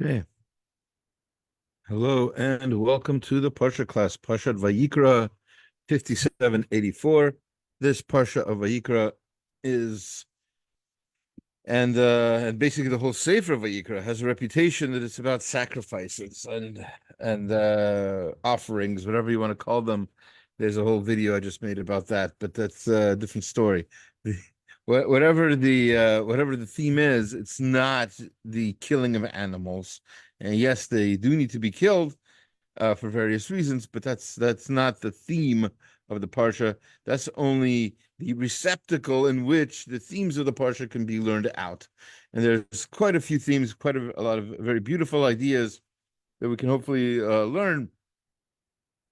Okay. Hello and welcome to the Parsha class, Parshat Vayikra 5784. This Parsha of Vayikra is, and basically the whole Sefer of Vayikra has a reputation that it's about sacrifices and offerings, whatever you want to call them. There's a whole video I just made about that, but that's a different story. Whatever the theme is, it's not the killing of animals. And yes, they do need to be killed for various reasons, but that's not the theme of the parsha. That's only the receptacle in which the themes of the parsha can be learned out. And there's quite a few themes, quite a lot of very beautiful ideas that we can hopefully learn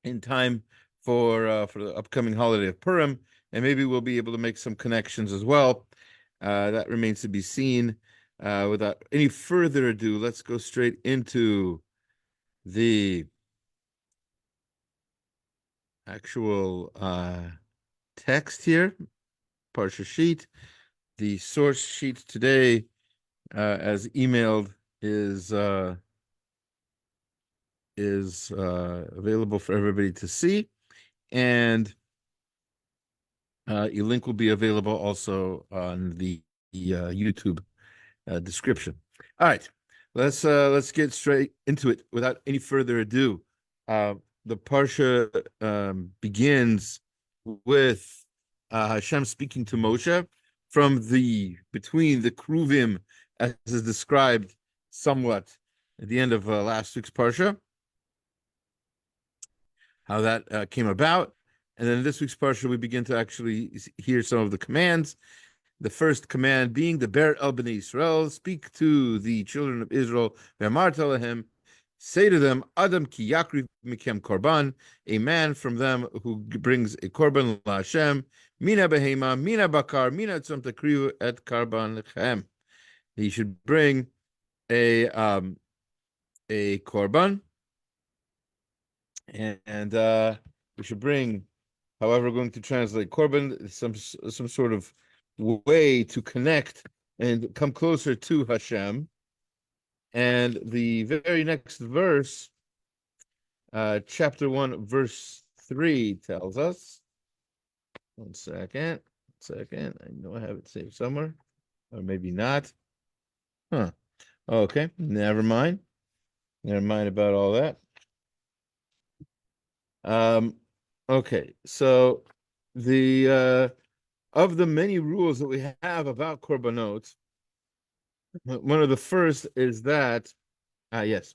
in time for the upcoming holiday of Purim, and maybe we'll be able to make some connections as well. That remains to be seen. Without any further ado, let's go straight into the actual text here, Parsha sheet. The source sheet today, as emailed, is available for everybody to see, and a link will be available also on the YouTube description. All right, let's get straight into it without any further ado. The parsha begins with Hashem speaking to Moshe from between the Kruvim, as is described somewhat at the end of last week's parsha, how that came about. And then in this week's parsha, we begin to actually hear some of the commands. The first command being the Ber el Bnei Israel, speak to the children of Israel, Ve'amar Telehem, say to them, Adam ki yakriv mikem korban, a man from them who brings a korban la Hashem, mina behema, mina bakar, mina tzom takrivu et korban lechem. He should bring a korban, and we should bring, however, we're going to translate korban, some sort of way to connect and come closer to Hashem. And the very next verse, chapter 1, verse 3, tells us, one second, I know I have it saved somewhere, or maybe not. Okay, never mind about all that. Okay, so the of the many rules that we have about korbanot, one of the first is that, yes,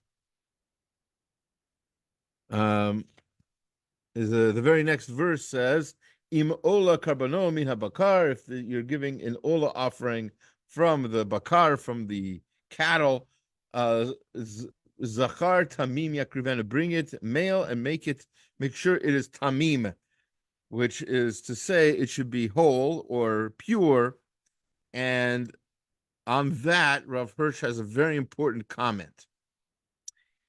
is the very next verse says, "Im ola karbano min habakar." If you're giving an ola offering from the bakar, from the cattle, zachar tamim yakrivena, bring it male and make sure it is tamim, which is to say it should be whole or pure. And on that, Rav Hirsch has a very important comment.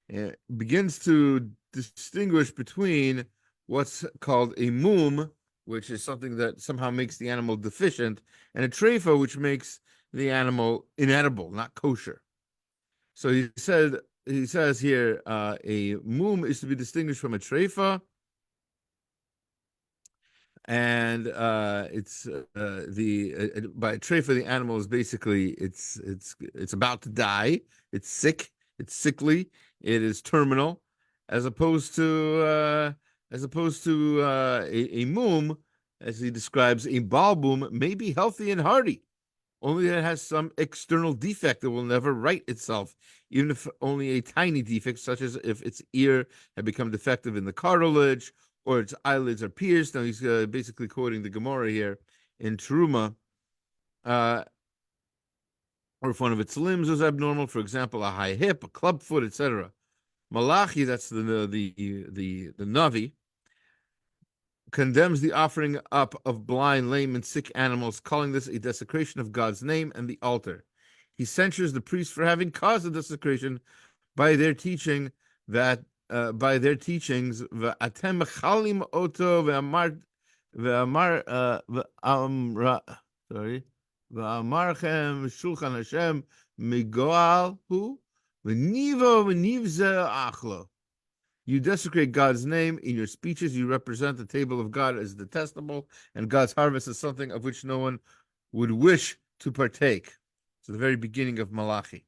It begins to distinguish between what's called a mum, which is something that somehow makes the animal deficient, and a treifa, which makes the animal inedible, not kosher. So he says here, a mum is to be distinguished from a treifa, and it's by treifa, the animal is basically it's about to die, it's sick, it's sickly, it is terminal, as opposed to a mum, as he describes, a balbum may be healthy and hardy, only that it has some external defect that will never right itself, even if only a tiny defect, such as if its ear had become defective in the cartilage, or its eyelids are pierced. Now he's basically quoting the Gemara here in Teruma, or if one of its limbs was abnormal, for example, a high hip, a club foot, etc. Malachi, that's the Navi, condemns the offering up of blind, lame, and sick animals, calling this a desecration of God's name and the altar. He censures the priests for having caused the desecration by their teaching that by their teachings, v'atem mechalim oto v'amarchem shulchan Hashem migoal hu V'nivo v'nivze achlo. You desecrate God's name. In your speeches, you represent the table of God as detestable, and God's harvest is something of which no one would wish to partake. So the very beginning of Malachi.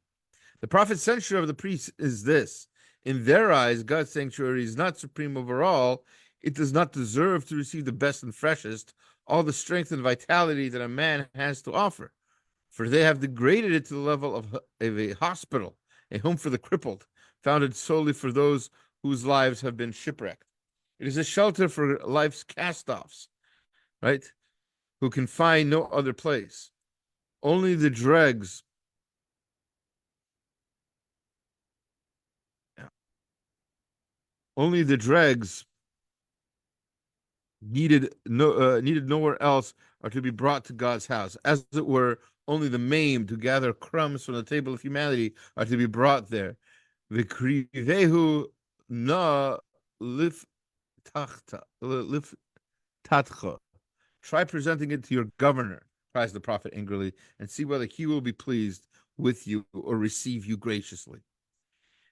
The prophet's censure of the priests is this. In their eyes, God's sanctuary is not supreme over all. It does not deserve to receive the best and freshest, all the strength and vitality that a man has to offer. For they have degraded it to the level of a hospital, a home for the crippled, founded solely for those whose lives have been shipwrecked. It is a shelter for life's cast-offs, right? Who can find no other place. Only the dregs needed nowhere else are to be brought to God's house. As it were, only the maimed who gather crumbs from the table of humanity are to be brought there. V'krivehu na lif tatcha. Try presenting it to your governor, cries the prophet angrily, and see whether he will be pleased with you or receive you graciously.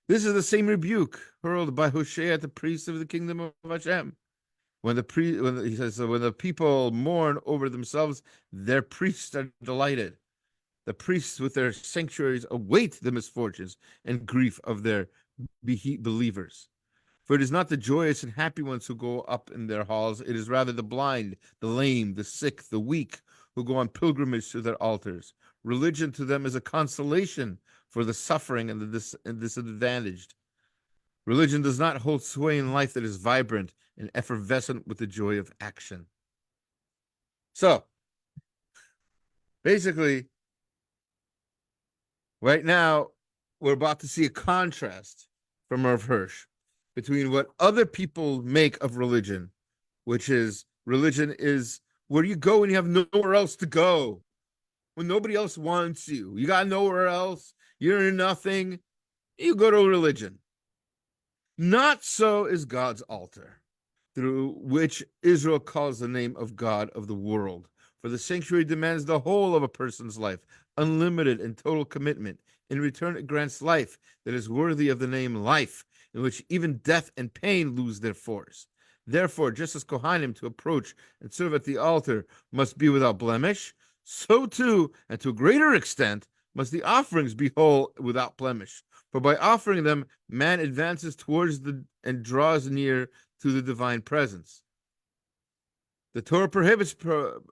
This is the same rebuke hurled by Hosea at the priests of the kingdom of H-Shem. When he says, when the people mourn over themselves, their priests are delighted. The priests with their sanctuaries await the misfortunes and grief of their believers. For it is not the joyous and happy ones who go up in their halls. It is rather the blind, the lame, the sick, the weak, who go on pilgrimage to their altars. Religion to them is a consolation for the suffering and the disadvantaged. Religion does not hold sway in life that is vibrant and effervescent with the joy of action. So, basically, right now, we're about to see a contrast from Rav Hirsch between what other people make of religion, which is religion is where you go when you have nowhere else to go, when nobody else wants you. You got nowhere else. You're nothing. You go to religion. Not so is God's altar, through which Israel calls the name of God of the world. For the sanctuary demands the whole of a person's life, unlimited and total commitment. In return, it grants life that is worthy of the name life, in which even death and pain lose their force. Therefore, just as Kohanim to approach and serve at the altar must be without blemish, so too, and to a greater extent, must the offerings be whole without blemish. For by offering them, man advances towards and draws near to the divine presence. The Torah prohibits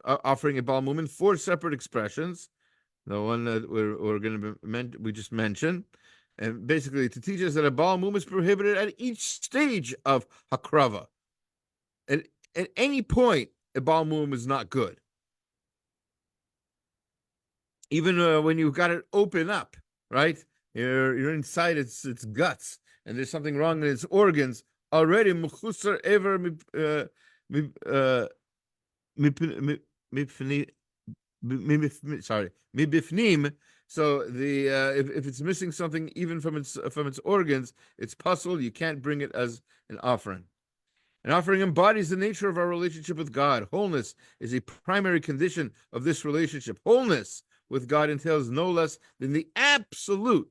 offering a balmum in four separate expressions. The one that we just mentioned, and basically to teach us that a balmum is prohibited at each stage of hakrava. At any point, a balmum is not good. Even when you've got it open up, right? You're inside its guts, and there's something wrong in its organs already. Mibifnim. So the if it's missing something even from its organs, it's puzzled. You can't bring it as an offering. An offering embodies the nature of our relationship with God. Wholeness is a primary condition of this relationship. Wholeness with God entails no less than the absolute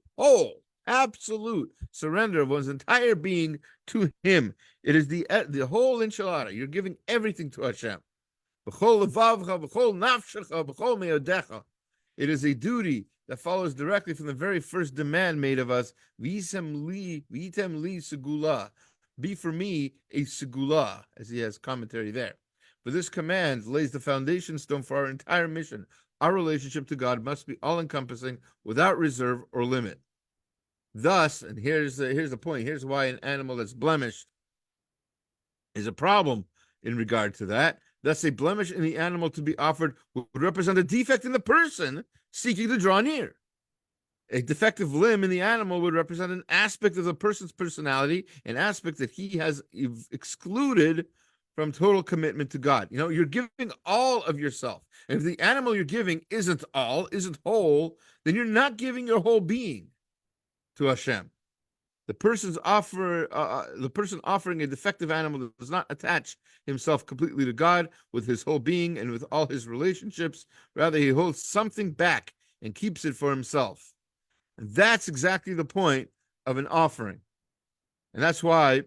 surrender of one's entire being to Him. It is the whole enchilada. You're giving everything to Hashem. It is a duty that follows directly from the very first demand made of us. V'item li segula. Be for me a segula, as he has commentary there. For this command lays the foundation stone for our entire mission. Our relationship to God must be all-encompassing, without reserve or limit. Thus, and here's the point, here's why an animal that's blemished is a problem in regard to that. Thus, a blemish in the animal to be offered would represent a defect in the person seeking to draw near. A defective limb in the animal would represent an aspect of the person's personality, an aspect that he has excluded from total commitment to God. You're giving all of yourself. And if the animal you're giving isn't whole, then you're not giving your whole being to Hashem. The person offering a defective animal does not attach himself completely to God with his whole being and with all his relationships. Rather, he holds something back and keeps it for himself. That's exactly the point of an offering. And that's why,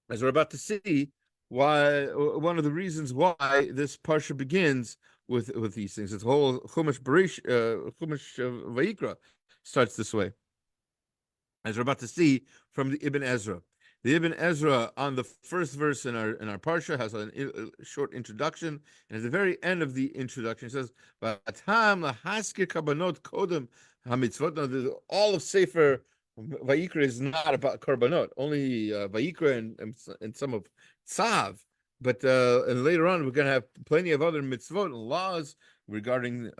as we're about to see, why one of the reasons why this parsha begins with these things. It's whole Chumash Vayikra starts this way, as we're about to see from the Ibn Ezra. The Ibn Ezra on the first verse in our parsha has a short introduction, and at the very end of the introduction, it says, "V'atam lahaskir korbanot kodem hamitzvot." Now, all of Sefer Vayikra is not about korbanot, only Vayikra and some of Tzav. But and later on, we're going to have plenty of other mitzvot and laws regarding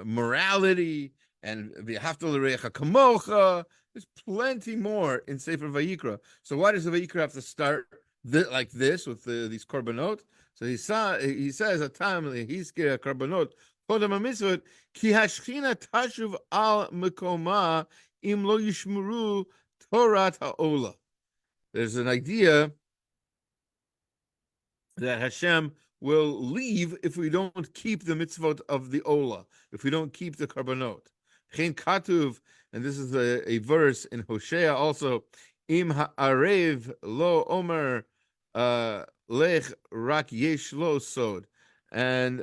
morality and v'ahavta l'reacha kamocha. There's plenty more in Sefer Vayikra. So why does the Vayikra have to start like this with these korbanot? So he says at time hiskir korbanot kodem hamitzvot ki hashchina tashuv al mekoma im lo yishmuru Torat ha'ola. There's an idea that Hashem will leave if we don't keep the mitzvot of the Ola, if we don't keep the korbanot. Chen katuv, and this is a verse in Hosea also, im ha'arev lo omer lech rak yesh lo sod. And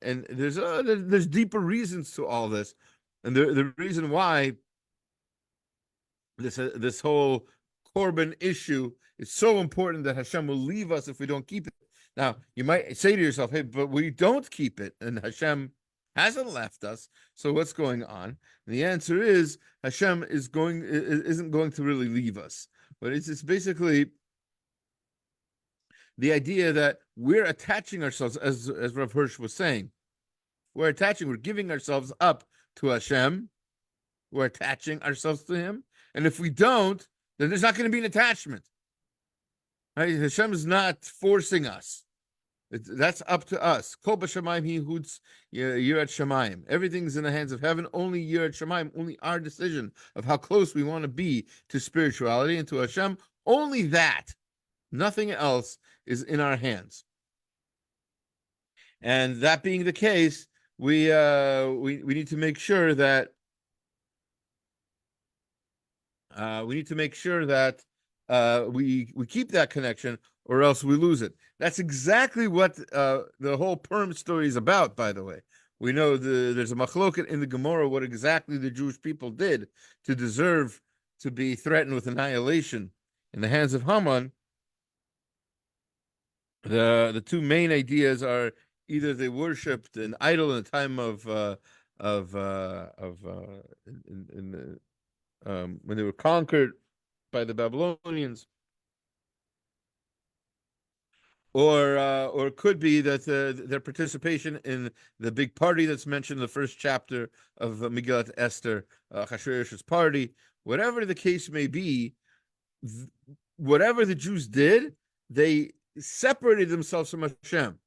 there's deeper reasons to all this. And the reason why this whole korban issue is so important that Hashem will leave us if we don't keep it. Now, you might say to yourself, hey, but we don't keep it, and Hashem hasn't left us, so what's going on? And the answer is Hashem isn't going to really leave us. But it's basically the idea that we're attaching ourselves, as Rav Hirsch was saying, we're giving ourselves up to Hashem, we're attaching ourselves to Him, and if we don't, then there's not going to be an attachment. Right? Hashem is not forcing us. That's up to us. Kol b'shamayim hi hutz yirat shamayim. Everything's in the hands of heaven. Only yirat shamayim, only our decision of how close we want to be to spirituality and to Hashem. Only that. Nothing else is in our hands. And that being the case, we need to make sure that we keep that connection, or else we lose it. That's exactly what the whole Purim story is about, by the way. We know there's a machloket in the Gemara what exactly the Jewish people did to deserve to be threatened with annihilation in the hands of Haman. The two main ideas are either they worshipped an idol in the time when they were conquered by the Babylonians, or it could be that their participation in the big party that's mentioned in the first chapter of Megillat Esther, Achashverosh's party. Whatever the case may be, whatever the Jews did, they separated themselves from Hashem.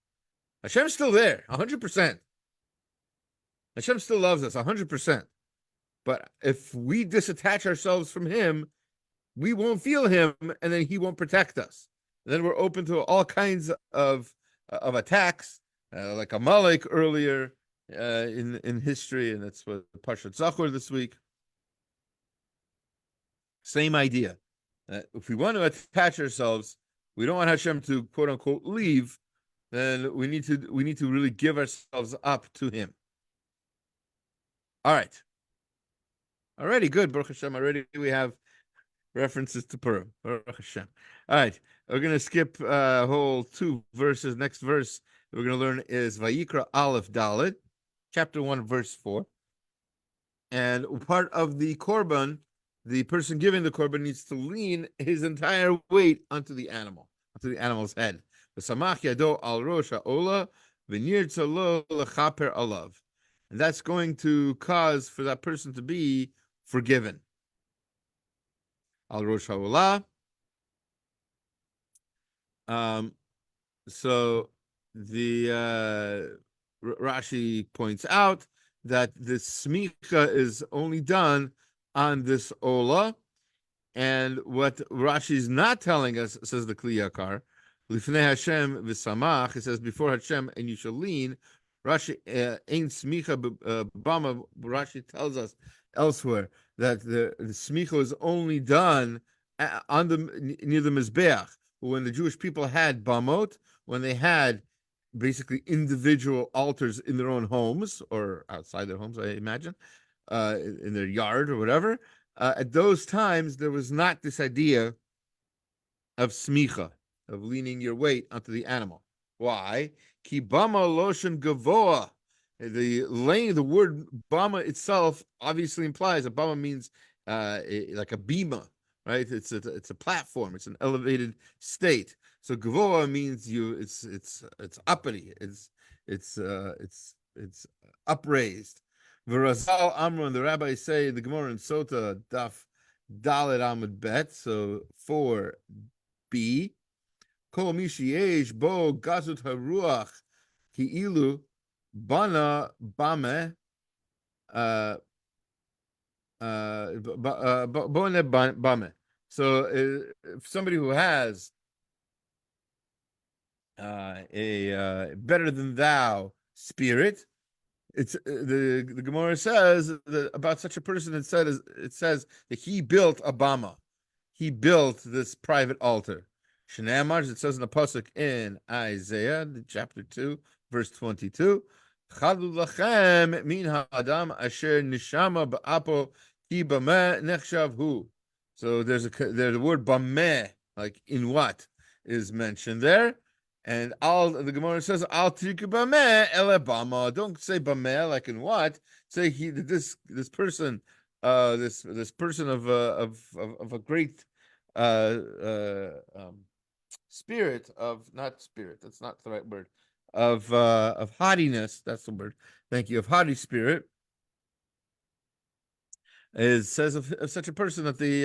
Hashem's still there, 100%. Hashem still loves us, 100%. But if we disattach ourselves from Him, we won't feel Him, and then He won't protect us. And then we're open to all kinds of attacks, like Amalek earlier in history, and that's what Parshat Zachor this week. Same idea. If we want to attach ourselves, we don't want Hashem to quote unquote leave. Then we need to really give ourselves up to Him. All right. Already good, Baruch Hashem. Already we have references to Purim. Baruch Hashem. All right, we're going to skip whole two verses. Next verse we're going to learn is Vayikra Aleph Dalet, chapter 1, verse 4. And part of the korban, the person giving the korban needs to lean his entire weight onto the animal's head. V'samach yado al rosh ha'ola v'nirtza lo lechaper alav. And that's going to cause for that person to be forgiven. Al Rosh Ha'olah. So the Rashi points out that this smicha is only done on this Ola, and what Rashi is not telling us, says the Kli Yakar, Lifnei Hashem v'samach, it says before Hashem and you shall lean, Rashi ain't smicha bama. Rashi tells us elsewhere that the smicha is only done on the near the mizbeach. When the Jewish people had bamot, when they had basically individual altars in their own homes or outside their homes, I imagine, in their yard or whatever. At those times, there was not this idea of smicha, of leaning your weight onto the animal. Why? Ki bama loshen gavoa. The word bama itself obviously implies that bama means like a bima, right? It's a platform. It's an elevated state. So gavoa means it's uppity. It's upraised. V'razal Amron, the rabbis say the Gemara in Sota Daf Dalet Amud Bet, so 4b. Kol mishiyesh bo gazut haruach ki'ilu bana bame bone bame. So if somebody who has a better than thou spirit, it's the Gemara says that about such a person. It says that he built a bama. He built this private altar. Shnei it says in the pasuk in Isaiah, chapter 2, verse 22. Chadu lachem min ha'adam asher nishama ba'apo ki bameh nechshav hu. So there's the word bameh, like in what, is mentioned there. And the Gemara says, "Al tiku bameh ele bama." Don't say bameh like in what. Say this person, this person of a great spirit of not spirit. That's not the right word. Of haughtiness. That's the word. Thank you. Of haughty spirit. It says of such a person that they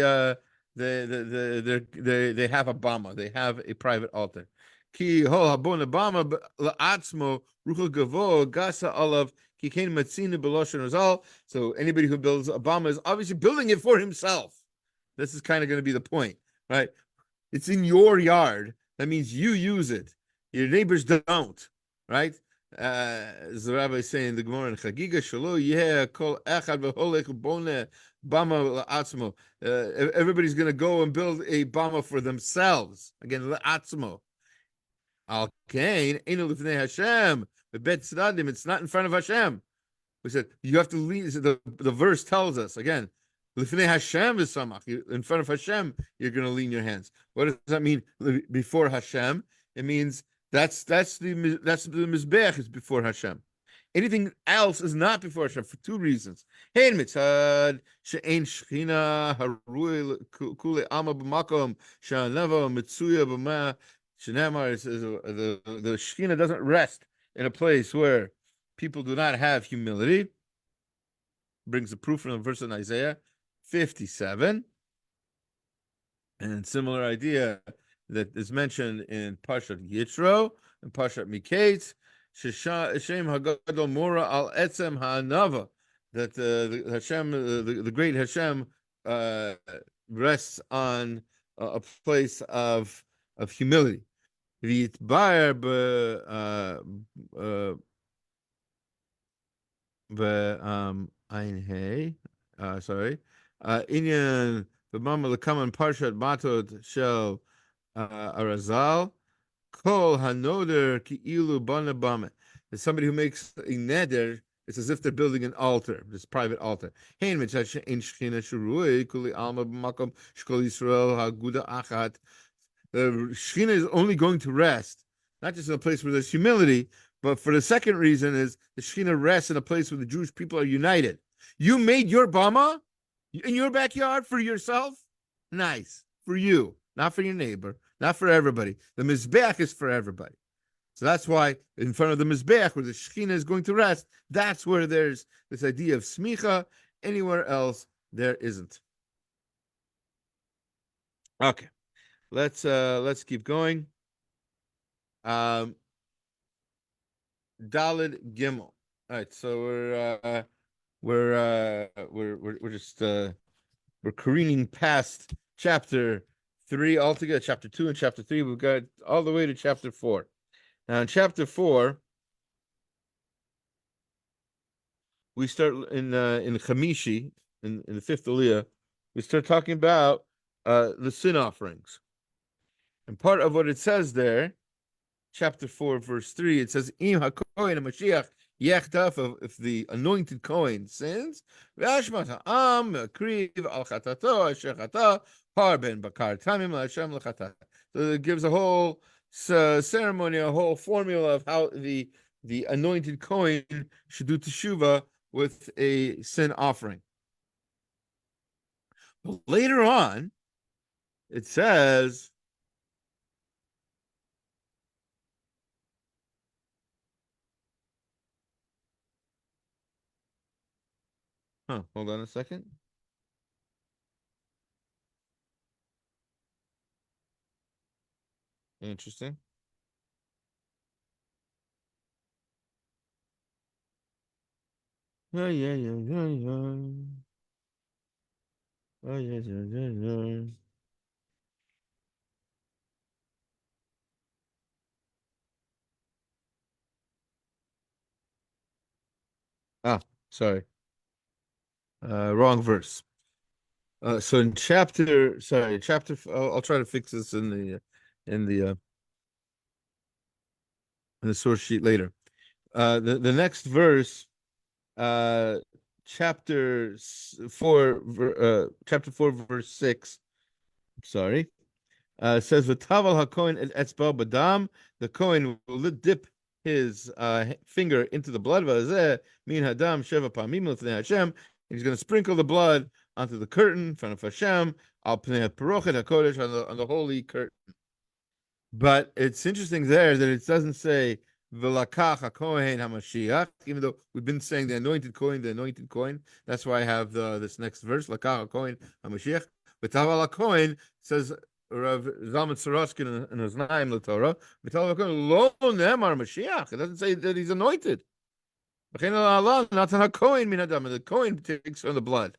have a bama. They have a private altar. Ki ho habon bama la'atzmo ruchel gavo gasa olav ki kain matzina b'loshen razal. So anybody who builds a bama is obviously building it for himself. This is kind of going to be the point, right? It's in your yard. That means you use it. Your neighbors don't, right? As the rabbi is saying, the Gemara in Chagiga Shalo, yeah, kol echad v'holech bone bama la'atzmo. Everybody's going to go and build a bama for themselves. Again, la'atzmo. Al kain enu lifnei Hashem. The bet tzadadim. It's not in front of Hashem. We said you have to lean. The verse tells us again. Lifnei Hashem is samach. In front of Hashem, you're going to lean your hands. What does that mean? Before Hashem, it means that's the mizbeach is before Hashem. Anything else is not before Hashem for two reasons. Hein mitzad she'ein shchina harui kule ama b'makom she'aneva mitzuya b'ma she'nemar. The shchina doesn't rest in a place where people do not have humility. Brings the proof from the verse in Isaiah 57, and similar idea that is mentioned in Parshat Yitro and Parshat Miketz, Shem Hagadol Mora al Etzem Ha'anava, that the Hashem, the great Hashem, rests on a place of humility. V'yitbar Ein Hey, sorry. Inyan b'mama l'kaman parshat matot shel arazal kol hanoder ki'ilu bana bama. There's somebody who makes a neder. It's as if they're building an altar, this private altar. Hein mitzad she'ein shechina shurui kuli alma b'makom shkol Yisrael haguda achat. The shechina is only going to rest, not just in a place where there's humility, but for the second reason is the Shekhinah rests in a place where the Jewish people are united. You made your bama in your backyard for yourself? Nice. For you, not for your neighbor, not for everybody. The Mizbeach is for everybody. So that's why in front of the Mizbeach, where the Shekhinah is going to rest, that's where there's this idea of smicha. Anywhere else, there isn't. Okay. Let's keep going. Daled Gimel. All right, so we're just we're careening past chapter 3 altogether, chapter 2 and chapter 3. We've got all the way to chapter 4. Now in chapter 4, we start in Chamishi, in the fifth Aliyah, we start talking about the sin offerings. And part of what it says there, chapter 4, verse 3, it says, Im HaKohen HaMashiach Yechtaf, if the anointed Kohen sins, V'ashmat ha'am kriv al chatato asher chata par ben bakar tamim la'Hashem l'chata. So it gives a whole ceremony, a whole formula of how the anointed Kohen should do teshuvah with a sin offering. But later on, it says, hold on a second. Interesting. Yeah, yeah, yeah, yeah, yeah. Oh, yeah, yeah, yeah, yeah. Sorry. Wrong verse. So in chapter. I'll try to fix this in the uh, in the source sheet later. The next verse, uh, chapter 4, verse 6. Sorry. Says v'taval hakohen et etzba badam. The Kohen will dip his finger into the blood. V'azeh min hadam sheva pamim l'fnei Hashem. He's going to sprinkle the blood onto the curtain in front of Hashem, al pnei parochet hakodesh, on the holy curtain. But it's interesting there that it doesn't say v'lakach hakohen hamashiach, even though we've been saying the anointed Kohen. That's why I have this next verse, lakach hakohen hamashiach. But taval hakohen says Rav Zalman Sorotskin in his Naim LaTorah, v'taval hakohen lo ne'emar Mashiach. It doesn't say that he's anointed. The Kohen takes from the blood.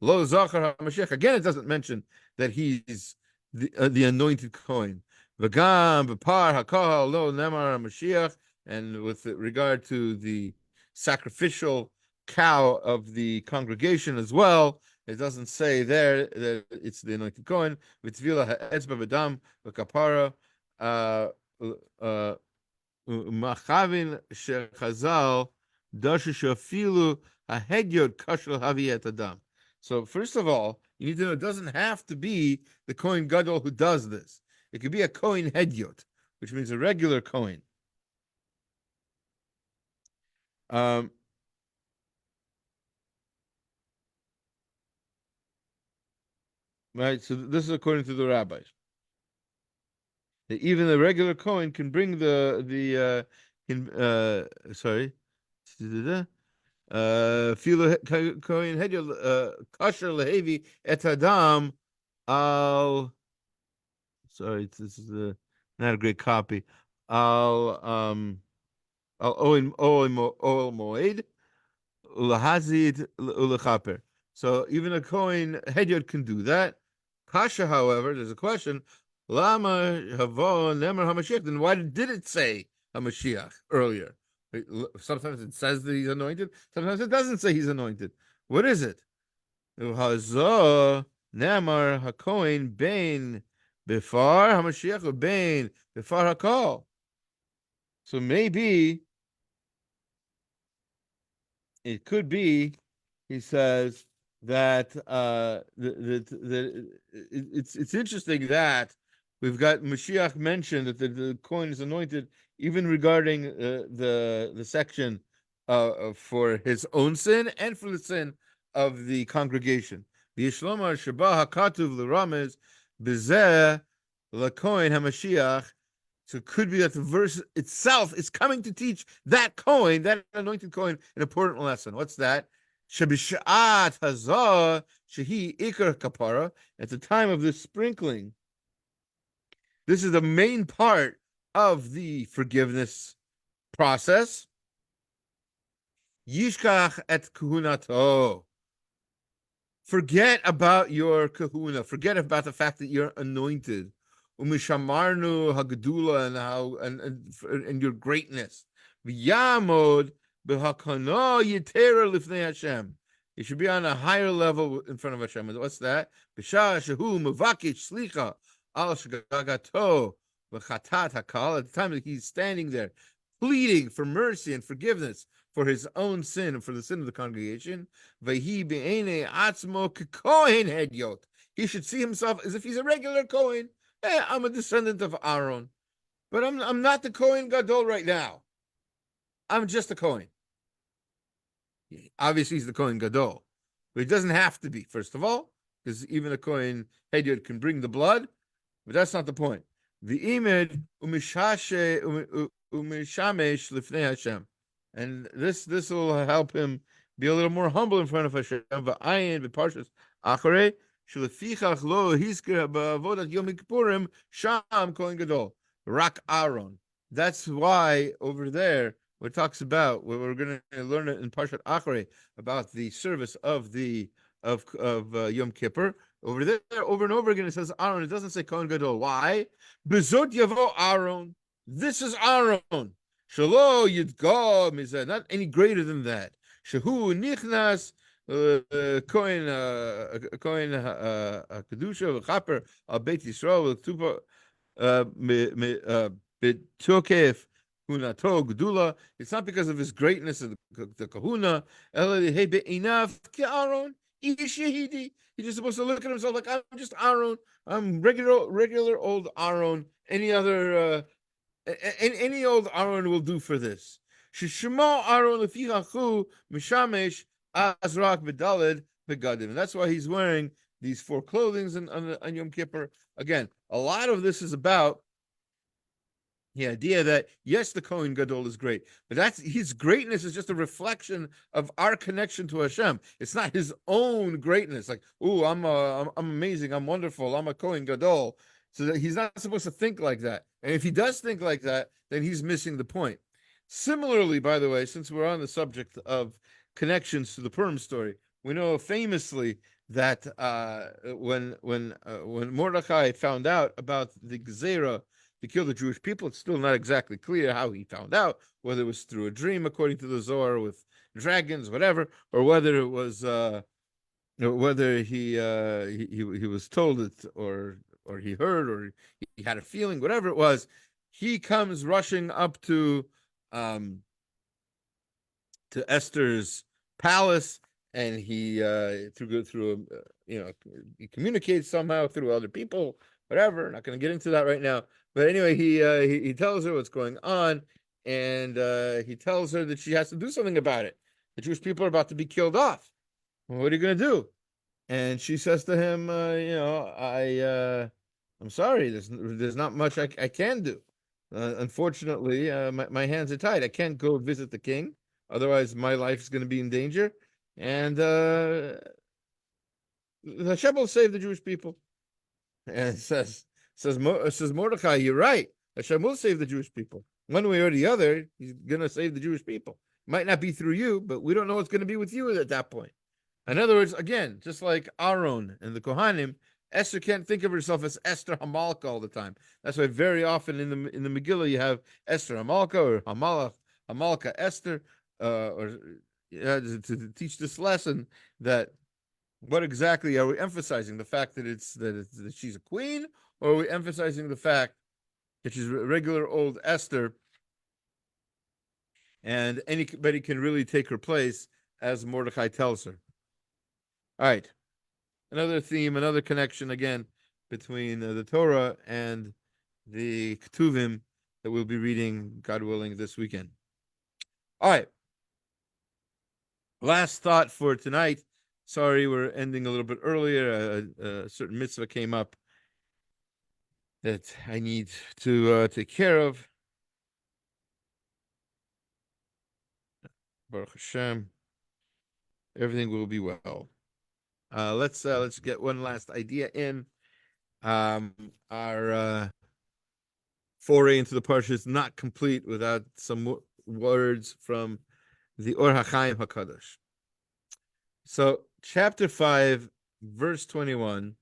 Lo zachar hamashiach. Again, it doesn't mention that he's the anointed Kohen. V'gam v'par hakahal lo nemar hamashiach. And with regard to the sacrificial cow of the congregation as well, it doesn't say there that it's the anointed Kohen. V'tvila ha'etzba v'dam v'kapara machavin shechazal dashishafilu hahedyot kashel haviyet adam. So first of all, you need to know it doesn't have to be the Kohen Gadol who does this. It could be a Kohen Hedyot, which means a regular Kohen. Right, so this is according to the rabbis. That even the regular Kohen can bring Filo Kohen Hedyot Kasher Lehevi et Adam al. Sorry, this is not a great copy. Al Oil Moed Ulahazid Ulachaper. So even a Kohen Hedyot can do that. Kasha, however, there's a question. Lama Havo Nemer Hamashiach. Then why did it say Hamashiach earlier? Sometimes it says that he's anointed. Sometimes it doesn't say he's anointed. What is it? Hazo Nemar HaKohen Bein Befar Hamashiach Bein Befar HaKol. So maybe it could be, he says, that it's interesting that we've got Mashiach mentioned that the Kohen is anointed even regarding the section for his own sin and for the sin of the congregation. V'yishlomar sheba hakatuv l'ramez b'zeh l'kohen hamashiach. So it could be that the verse itself is coming to teach that Kohen, that anointed Kohen, an important lesson. What's that? Shebishat hazah shehi ikar kapara. At the time of this sprinkling, this is the main part of the forgiveness process. Yishkach et kuhunato. Forget about your kahuna. Forget about the fact that you're anointed. Umishamarnu hagdula and your greatness. V'yamod B'hakana yitera lifnei Hashem. You should be on a higher level in front of Hashem. What's that? B'shah shehu mevakish slicha al shgagato v'chatat hakal. At the time that he's standing there, pleading for mercy and forgiveness for his own sin and for the sin of the congregation. V'hi be'enei atzmo kekohen hedyot. He should see himself as if he's a regular kohen. I'm a descendant of Aaron, but I'm not the kohen gadol right now. I'm just a kohen. Obviously, he's the kohen gadol, but he doesn't have to be. First of all, because even a kohen hedyot can bring the blood, but that's not the point. The imid umishamesh lifnei Hashem, and this will help him be a little more humble in front of Hashem. V'ayin v'parshas acharei shlefichach lo hizker ba'avodat Yom Kippurim sham kohen gadol rak Aaron. That's why over there, what it talks about, we're going to learn it in Parshat Acharei about the service of Yom Kippur. Over there, over and over again, it says Aaron. It doesn't say Kohen Gadol. Why? Bezot yavo Aaron. This is Aaron. Shalo yidgam mizeh. Not any greater than that. Shehu nichnas Kohen Kedusha v'chaper al Beit Yisrael v'tupa betokef hunato gedula. It's not because of his greatness of the kahuna. Enough Aaron. He's just supposed to look at himself like, I'm just Aaron. I'm regular old Aaron. Any old Aaron will do for this. Shishmo Aaron lefichachu mishamesh azrak bedaled begadim. And that's why he's wearing these 4 clothings on Yom Kippur. Again, a lot of this is about the idea that, yes, the Kohen Gadol is great, but his greatness is just a reflection of our connection to Hashem. It's not his own greatness. Like, I'm amazing, I'm wonderful, I'm a Kohen Gadol. So that he's not supposed to think like that. And if he does think like that, then he's missing the point. Similarly, by the way, since we're on the subject of connections to the Purim story, we know famously that when Mordechai found out about the Gezerah to kill the Jewish people, it's still not exactly clear how he found out, whether it was through a dream, according to the Zohar, with dragons, whatever, or whether it was whether he was told it, or he heard, or he had a feeling, whatever it was. He comes rushing up to Esther's palace, and he he communicates somehow through other people, whatever. Not going to get into that right now. But anyway, he tells her what's going on, and he tells her that she has to do something about it. The Jewish people are about to be killed off. Well, what are you going to do? And she says to him, I'm sorry, there's not much I can do. Unfortunately, my hands are tied. I can't go visit the king. Otherwise, my life is going to be in danger. And Hashem will save the Jewish people. And says Mordechai, you're right. Hashem will save the Jewish people. One way or the other, he's going to save the Jewish people. Might not be through you, but we don't know what's going to be with you at that point. In other words, again, just like Aaron and the Kohanim, Esther can't think of herself as Esther Hamalka all the time. That's why very often in the Megillah you have Esther Hamalka or Hamalka Esther, to teach this lesson that what exactly are we emphasizing? The fact that she's a queen, or are we emphasizing the fact that she's regular old Esther, and anybody can really take her place, as Mordechai tells her? All right, another theme, another connection again between the Torah and the Ketuvim that we'll be reading, God willing, this weekend. All right, last thought for tonight. Sorry, we're ending a little bit earlier. A certain mitzvah came up that I need to take care of. Baruch Hashem, everything will be well. Let's get one last idea in. Our foray into the parsha is not complete without some words from the Or HaChaim HaKadosh. So, chapter 5, verse 21,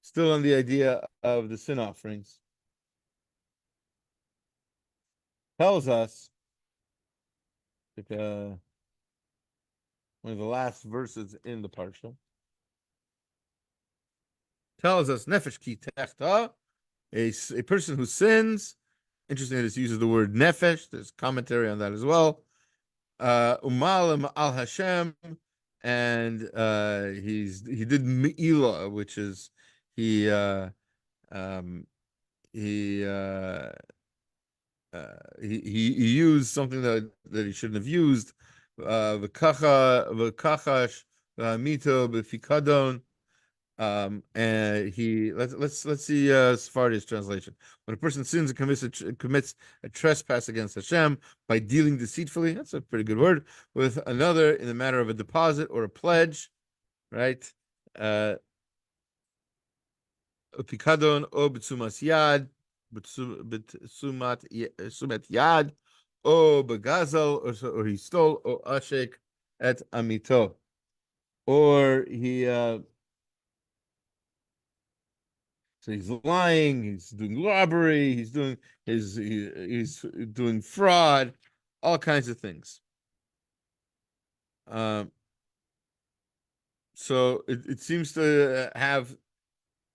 still on the idea of the sin offerings, tells us like one of the last verses in the parsha tells us nefesh ki techta, a person who sins. Interesting that it uses the word nefesh. There's commentary on that as well. Umalim al Hashem, and he did meila, which is he um, he, uh, he used something that he shouldn't have used. V'kachash mito b'fikadon. And let's see Sephardi's translation. When a person sins and commits a trespass against Hashem by dealing deceitfully, that's a pretty good word, with another in the matter of a deposit or a pledge, right? Pikadon o b'tzumas yad, b'tzumat yad, o b'gazel, or he stole, o ashek et amito, or he. So he's lying, he's doing robbery, he's doing fraud, all kinds of things. So it seems to have,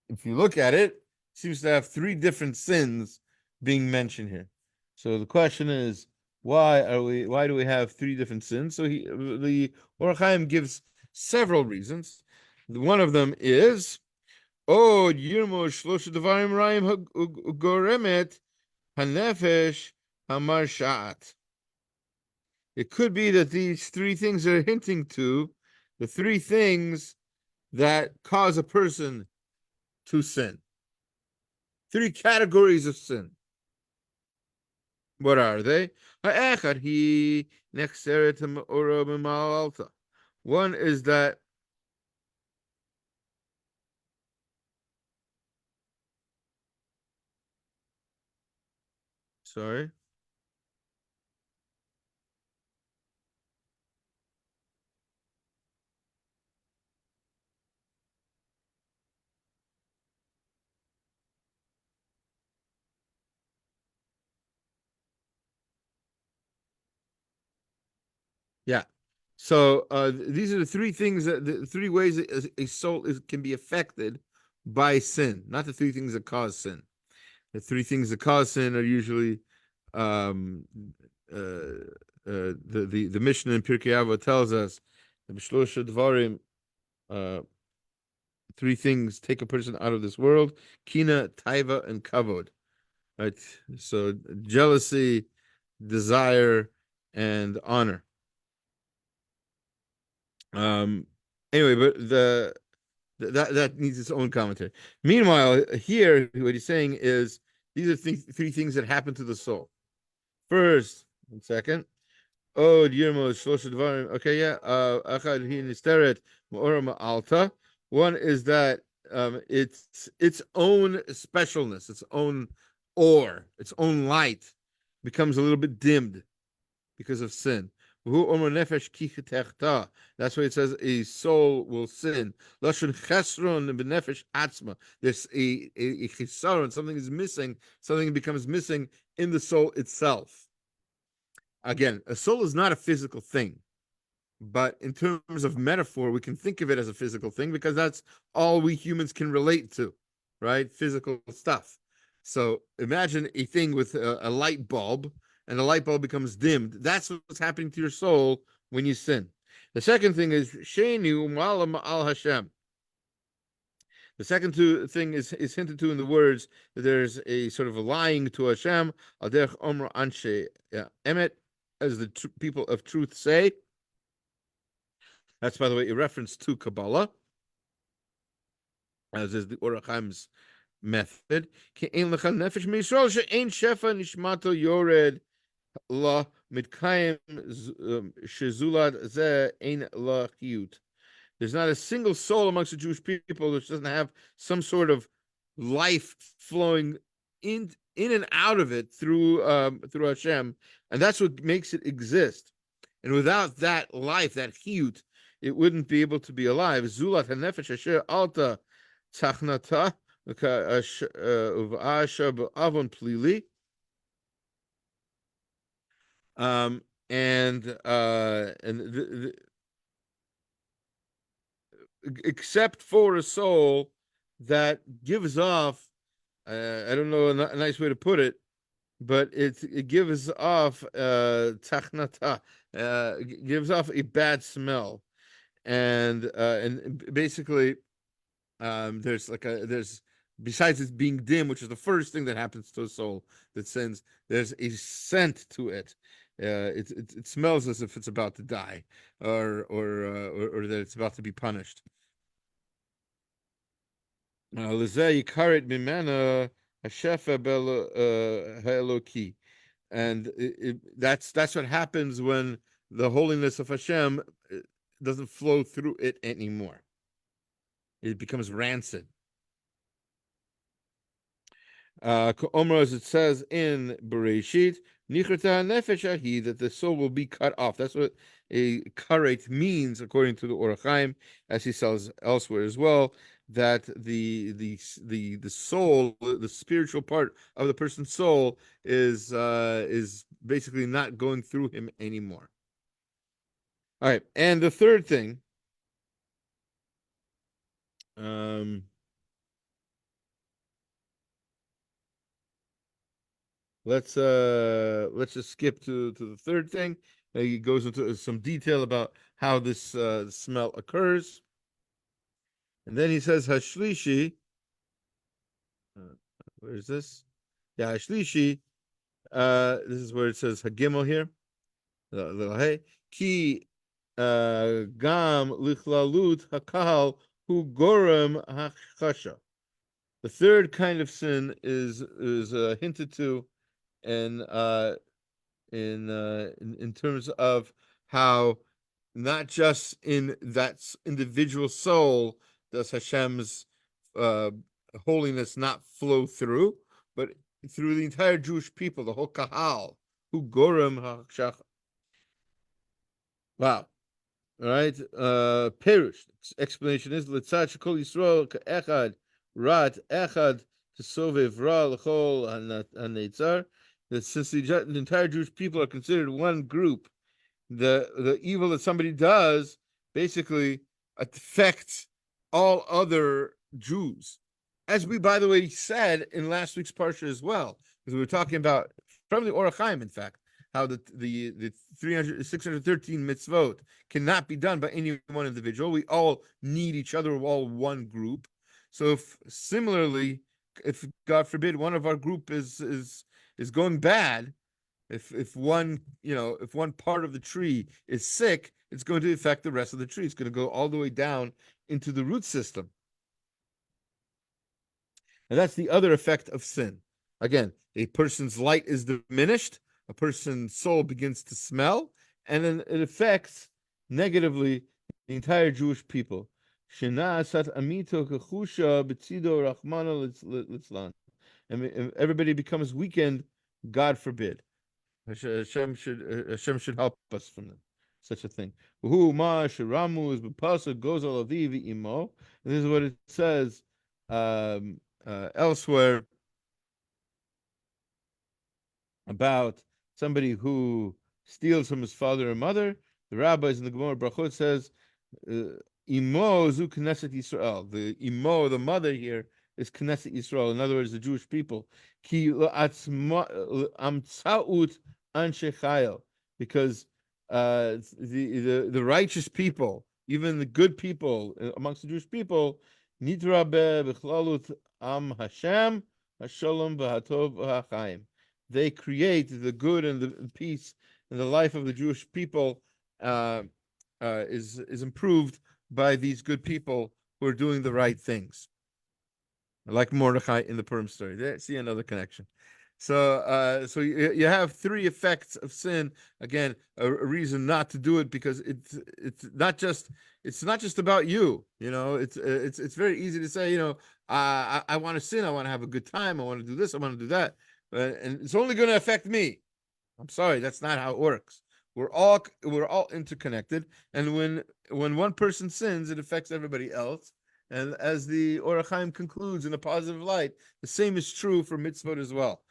if you look at it, seems to have three different sins being mentioned here. So the question is, why do we have three different sins? So the Or HaChaim gives several reasons. One of them is Yirmo Shlosha Devarim Raim Goremet Hanefesh Hamar Sha'at. It could be that these three things are hinting to the three things that cause a person to sin. Three categories of sin. What are they? One is that sorry. Yeah. So these are the three things the three ways a soul can be affected by sin, not the three things that cause sin. The three things that cause sin are usually um, the Mishnah in Pirkei Avot tells us the B'shlosha Dvarim, three things take a person out of this world: kina, taiva, and kavod. Right. So jealousy, desire, and honor. Anyway, but that needs its own commentary. Meanwhile, here what he's saying is these are three things that happen to the soul. First, one second. Oh, okay, yeah. One is that its own specialness, its own ore, its own light becomes a little bit dimmed because of sin. That's why it says a soul will sin. There's a chisaron, something is missing, something becomes missing in the soul itself. Again, a soul is not a physical thing, but in terms of metaphor, we can think of it as a physical thing because that's all we humans can relate to, right? Physical stuff. So imagine a thing with a light bulb, and the light bulb becomes dimmed. That's what's happening to your soul when you sin. The second thing is Shenu Malam al Hashem. The second thing is hinted to in the words that there's a sort of a lying to Hashem, Adech Omra Anshe Emet, as the people of truth say. That's, by the way, a reference to Kabbalah, as is the Or HaChaim's method. La mitkayim shezulad ze ein la chiyut. There's not a single soul amongst the Jewish people which doesn't have some sort of life flowing in and out of it through Hashem, and that's what makes it exist. And without that life, that chiyut, it wouldn't be able to be alive. Zulat hanefesh asher alta tachnata uv'asha b'avon plili. and except for a soul that gives off, I don't know a nice way to put it, but it gives off tachnata, gives off a bad smell, and basically there's besides it being dim, which is the first thing that happens to a soul that sins, there's a scent to it. It smells as if it's about to die, or that it's about to be punished. Lizeh yikaret mimena hashefa ha'eloki, and that's what happens when the holiness of Hashem doesn't flow through it anymore. It becomes rancid. As it says in Bereshit, Nichrata nefesh ahi, that the soul will be cut off. That's what a karet means, according to the Or HaChaim, as he says elsewhere as well. That the soul, the spiritual part of the person's soul, is basically not going through him anymore. All right, and the third thing, let's just skip to the third thing. He goes into some detail about how this smell occurs, and then he says hashlishi. Where is this? Yeah, hashlishi. This is where it says hagimel here. Little hey ki gam lichlalut hakal hu gorem hachasha. The third kind of sin is hinted to in in terms of how not just in that individual soul does Hashem's uh, holiness not flow through, but through the entire Jewish people, the whole kahal, who gorem hashach. Wow. All right. Perush. Explanation is Litzat Shekol Yisrael Echad Rat Echad Tesovev Ra L'Chol HaNeitzar. That since the entire Jewish people are considered one group, the evil that somebody does basically affects all other Jews, as we, by the way, said in last week's parsha as well, because we were talking about from the Or HaChaim, in fact, how the 613 mitzvot cannot be done by any one individual. We all need each other. We're all one group. So if similarly, if God forbid one of our group is going bad, if one if one part of the tree is sick, it's going to affect the rest of the tree. It's going to go all the way down into the root system. And that's the other effect of sin. Again, a person's light is diminished, a person's soul begins to smell, and then it affects negatively the entire Jewish people. And everybody becomes weakened, God forbid. Hashem should help us from such a thing. This is what it says elsewhere about somebody who steals from his father or mother. The rabbis in the Gemara Brachot says, Imo zu Knesset Yisrael. The Imo, the mother here, is Knesset Yisrael. In other words, the Jewish people. Ki amtsaut anshe chayil. Because the righteous people, even the good people amongst the Jewish people, nitrabe b'chlalut am Hashem, hashalom v'hatov v'hachaim. They create the good and the peace and the life of the Jewish people is improved by these good people who are doing the right things, like Mordechai in the Purim story. There, see another connection. So, so you have three effects of sin. Again, a reason not to do it, because it's not just about you. It's very easy to say, I want to sin, I want to have a good time, I want to do this, I want to do that, and it's only going to affect me. I'm sorry, that's not how it works. We're all interconnected, and when one person sins, it affects everybody else. And as the Or HaChaim concludes in a positive light, the same is true for mitzvot as well.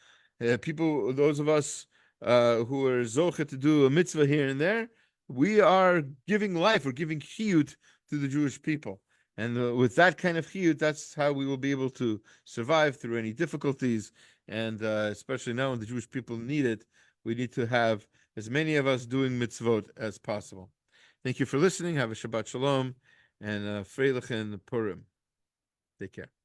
People, those of us who are zoche to do a mitzvah here and there, we are giving life, we're giving chiyut to the Jewish people. And with that kind of chiyut, that's how we will be able to survive through any difficulties. And especially now when the Jewish people need it, we need to have as many of us doing mitzvot as possible. Thank you for listening. Have a Shabbat Shalom and Freilichen Purim. Take care.